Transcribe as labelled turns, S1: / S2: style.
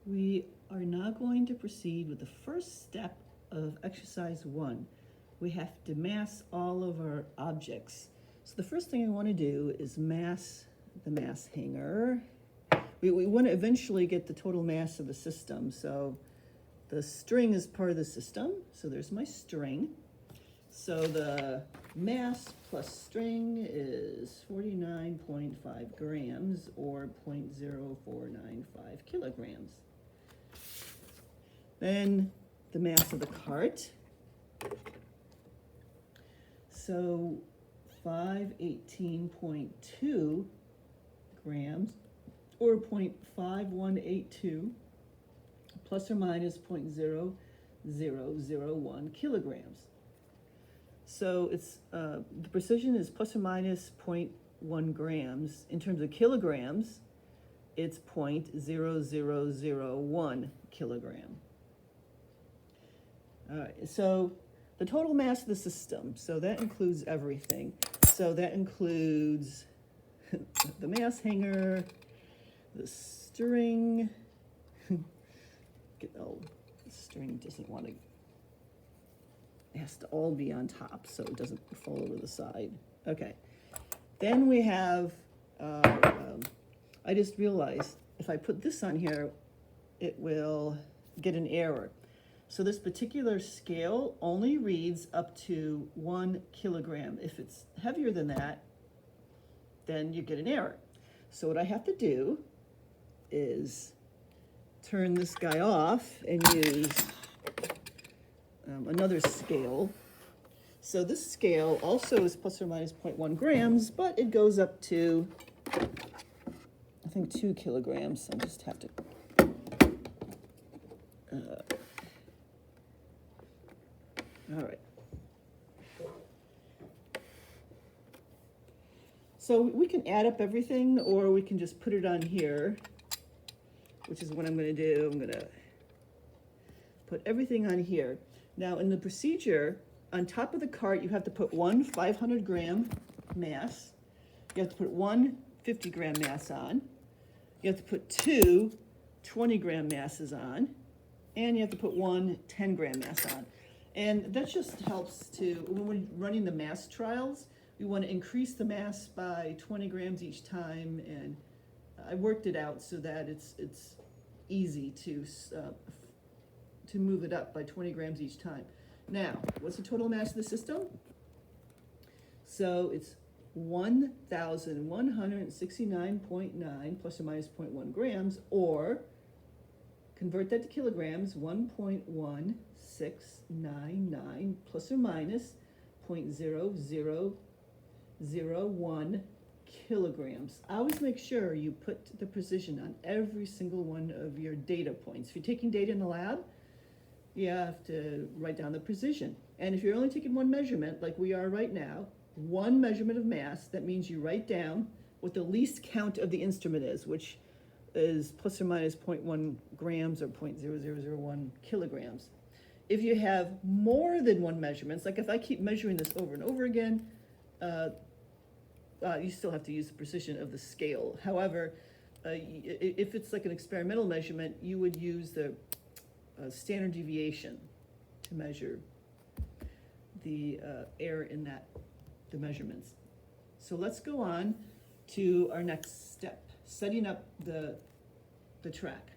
S1: We are now going to proceed with the first step of exercise 1. We have to mass all of our objects. So the first thing I want to do is mass the mass hanger. We want to eventually get the total mass of the system. So the string is part of the system. So there's my string. So the mass plus string is 49.5 grams or 0.0495 kilograms. Then the mass of the cart. So 518.2 grams or 0.5182 plus or minus 0.0001 kilograms. So it's the precision is plus or minus 0.1 grams. In terms of kilograms, it's 0.0001 kilogram. All right, so the total mass of the system, so that includes everything. So that includes the mass hanger, the string. Oh, the string doesn't want to, it has to all be on top so it doesn't fall over the side. Okay, then we have, I just realized if I put this on here, it will get an error. So this particular scale only reads up to 1 kilogram. If it's heavier than that, then you get an error. So what I have to do is turn this guy off and use another scale. So this scale also is plus or minus 0.1 grams, but it goes up to, I think, 2 kilograms. I just have to, all right. So we can add up everything, or we can just put it on here, which is what I'm going to do. I'm going to put everything on here. Now, in the procedure, on top of the cart, you have to put one 500-gram mass. You have to put one 50-gram mass on. You have to put two 20-gram masses on. And you have to put one 10-gram mass on. And that just helps to, when we're running the mass trials, we want to increase the mass by 20 grams each time. And I worked it out so that it's easy to move it up by 20 grams each time. Now, what's the total mass of the system? So it's 1,169.9 plus or minus 0.1 grams, or convert that to kilograms, 1.1699 plus or minus 0.0001 kilograms. Always make sure you put the precision on every single one of your data points. If you're taking data in the lab, you have to write down the precision. And if you're only taking one measurement, like we are right now, one measurement of mass, that means you write down what the least count of the instrument is, which is plus or minus 0.1 grams or 0.0001 kilograms. If you have more than one measurement, like if I keep measuring this over and over again, you still have to use the precision of the scale. However, if it's like an experimental measurement, you would use the standard deviation to measure the error in the measurements. So let's go on to our next step, setting up the track.